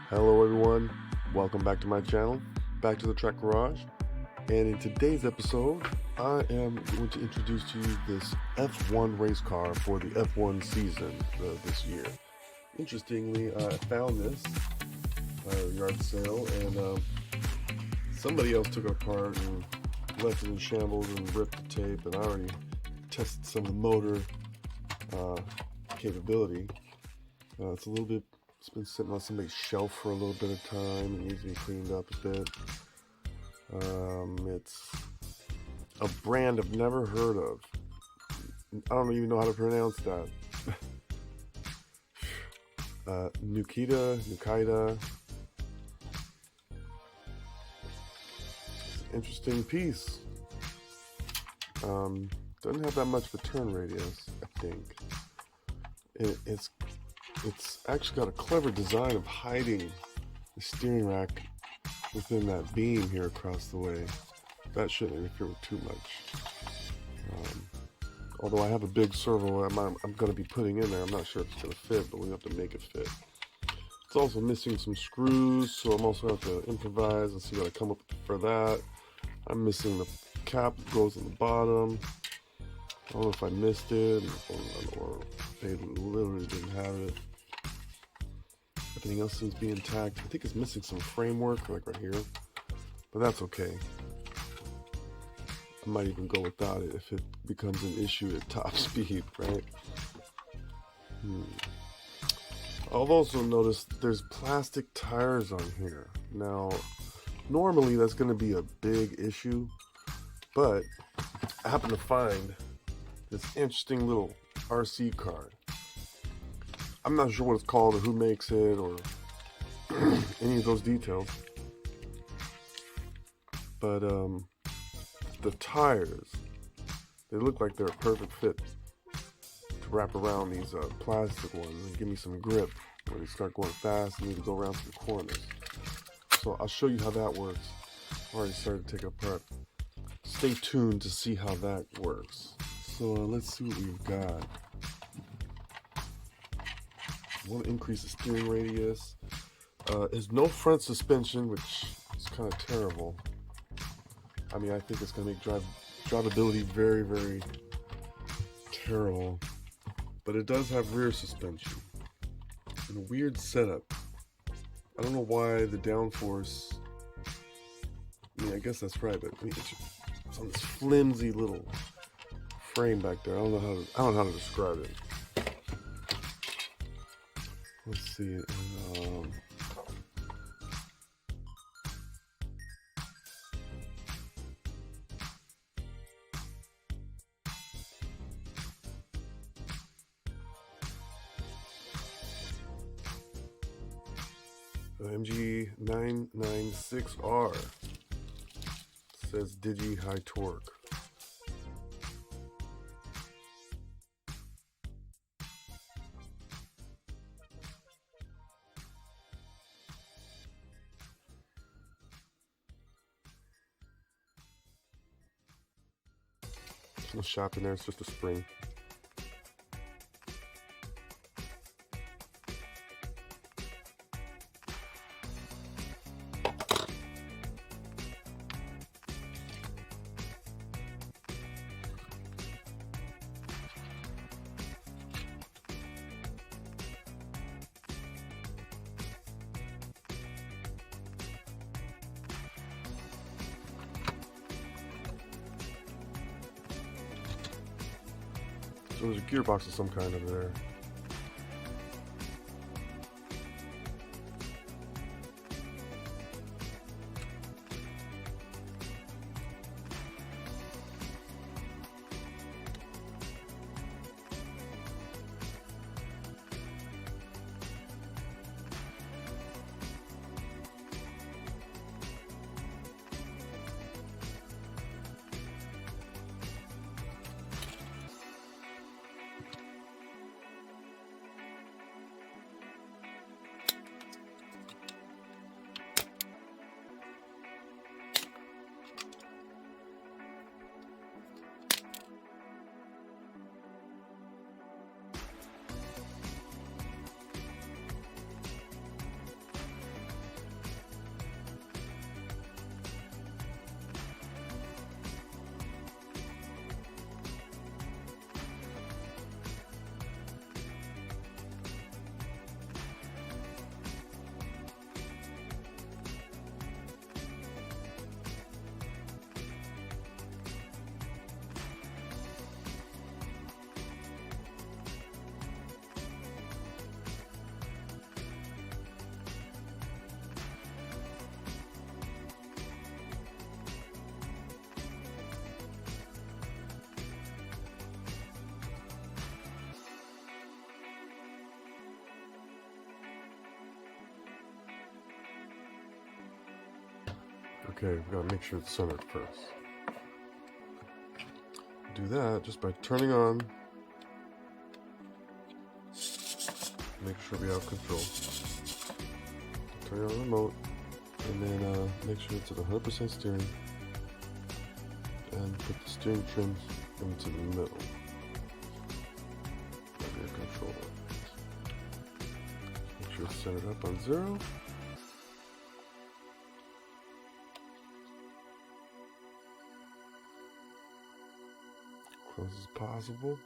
Hello everyone, welcome back to my channel, back to the Track Garage, and in today's episode I am going to introduce to you this F1 race car for the F1 season this year. Interestingly, I found this yard sale, and somebody else took it apart and left it in shambles and ripped the tape, and I already tested some of the motor capability. It's been sitting on somebody's shelf for a little bit of time. It needs to be cleaned up a bit. It's a brand I've never heard of. I don't even know how to pronounce that. Newqida. It's an interesting piece. Doesn't have that much of a turn radius, I think. It's actually got a clever design of hiding the steering rack within that beam here across the way. That shouldn't interfere with too much. Although I have a big servo I'm going to be putting in there. I'm not sure if it's going to fit, but we have to make it fit. It's also missing some screws, so I'm also going to have to improvise and see what I come up with for that. I'm missing the cap that goes on the bottom. I don't know if I missed it or they literally didn't have it. Everything else seems to be intact. I think it's missing some framework, like right here, but that's okay. I might even go without it if it becomes an issue at top speed, right? I've also noticed there's plastic tires on here. Now, normally that's going to be a big issue, but I happen to find this interesting little RC card. I'm not sure what it's called or who makes it or any of those details, but the tires, they look like they're a perfect fit to wrap around these plastic ones and give me some grip when you start going fast and need to go around some corners. So I'll show you how that works. I've already started to take it apart. Stay tuned to see how that works. So let's see what we've got. I want to increase the steering radius. There's no front suspension, which is kind of terrible. I mean, I think it's going to make drivability very, very terrible. But it does have rear suspension in a weird setup. I don't know why the downforce. I mean, I guess that's right, but I mean, it's on this flimsy little frame back there. I don't know how to describe it. Let's see. MG996R says Digi High Torque. There's no shop in there, it's just a spring. So there's a gearbox of some kind over there. Okay, we gotta make sure it's centered first. Do that just by turning on, make sure we have control. Turn on the remote, and then make sure it's at 100% steering, and put the steering trim into the middle of your controller. Make sure it's centered up on 0. Close as possible.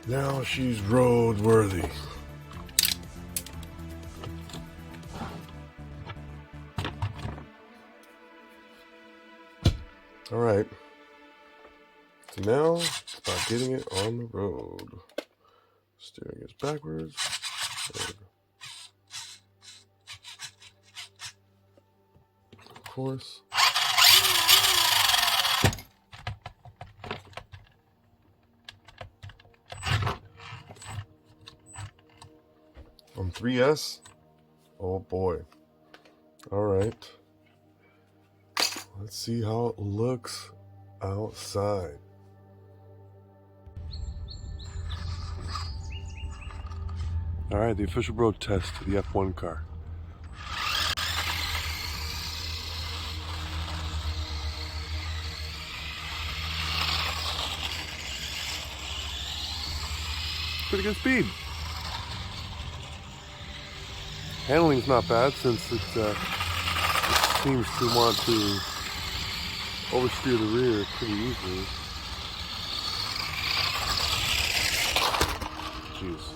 Now she's roadworthy. All right. So now it's about getting it on the road. Steering is backwards. Of course. On 3S? Oh boy. All right. Let's see how it looks outside. All right, the official road test to the F1 car. Pretty good speed. Handling's not bad since it seems to want to oversteer the rear pretty easily. Jeez.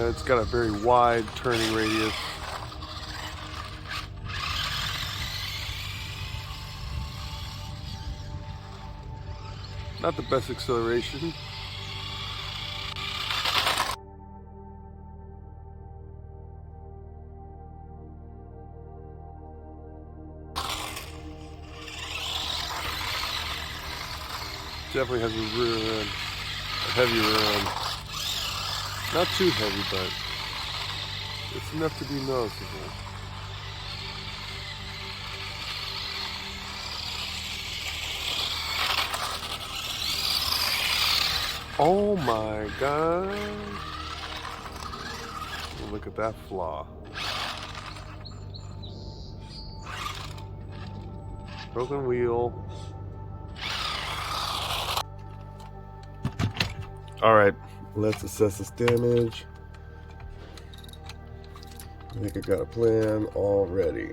It's got a very wide turning radius. Not the best acceleration. Definitely has a rear end, a heavy rear end. Not too heavy, but it's enough to be noticeable. Oh my God. Look at that flaw. Broken wheel. All right, let's assess this damage. I think I got a plan already.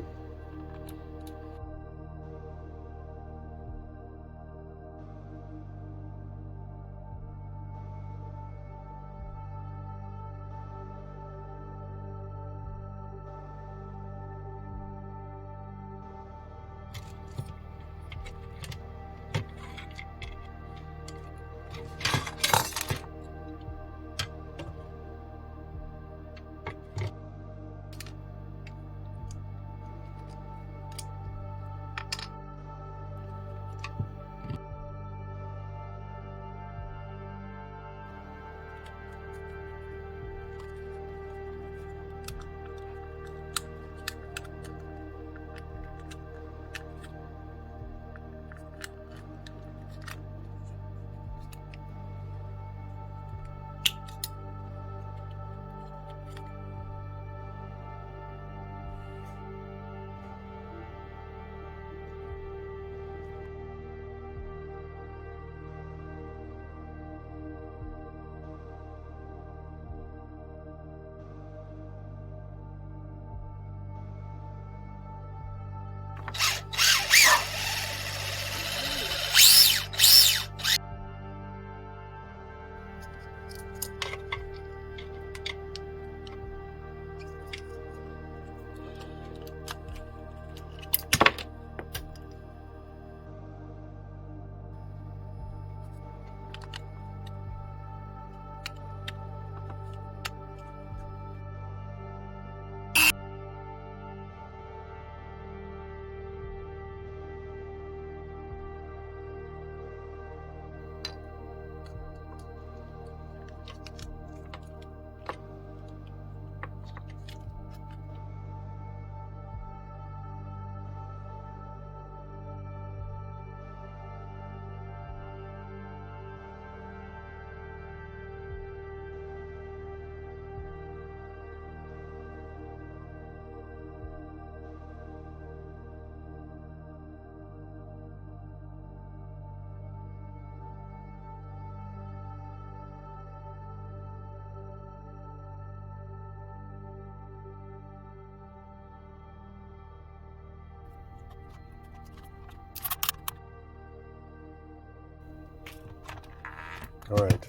All right,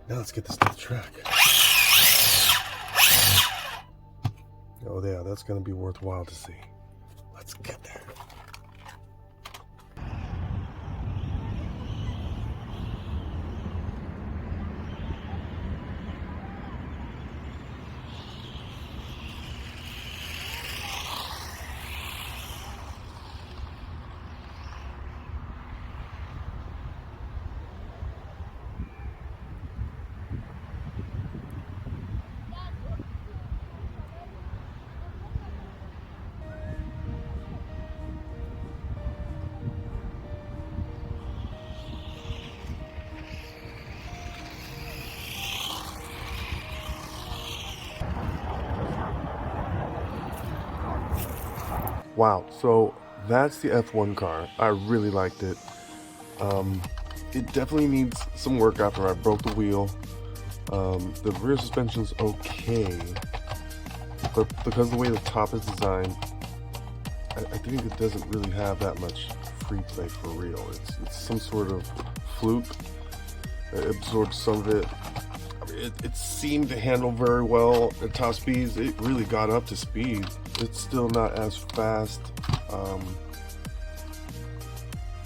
now let's get this to the track. Oh yeah, that's gonna be worthwhile to see. Let's get there. Wow, so that's the F1 car. I really liked it. It definitely needs some work after I broke the wheel. The rear suspension's okay, but because of the way the top is designed, I think it doesn't really have that much free play for real. It's some sort of fluke. It absorbed some of it. I mean, it seemed to handle very well at top speeds. It really got up to speed. It's still not as fast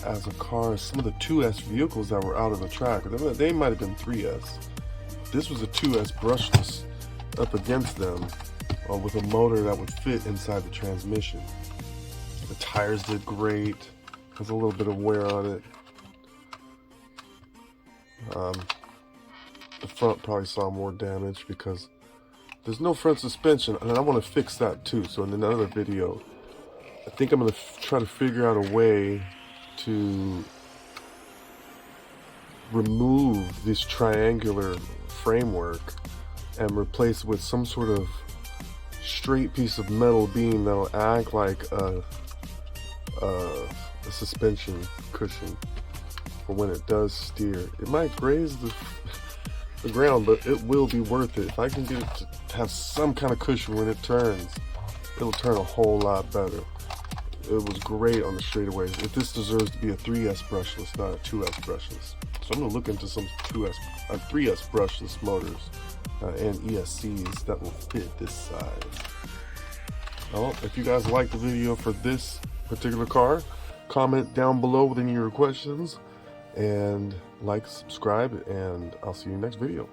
as a car. Some of the 2S vehicles that were out on the track, they might have been 3S. This was a 2S brushless up against them with a motor that would fit inside the transmission. The tires did great. There's a little bit of wear on it. The front probably saw more damage because there's no front suspension, and I want to fix that too. So in another video, I think I'm going to try to figure out a way to remove this triangular framework and replace it with some sort of straight piece of metal beam that'll act like a suspension cushion for when it does steer. It might graze the ground, but it will be worth it. If I can get it to have some kind of cushion when it turns, it'll turn a whole lot better. It was great on the straightaways. If this deserves to be a 3S brushless, not a 2S brushless. So I'm going to look into some 3S brushless motors and ESCs that will fit this size. Well, if you guys like the video for this particular car, comment down below with any of your questions, and like, subscribe, and I'll see you next video.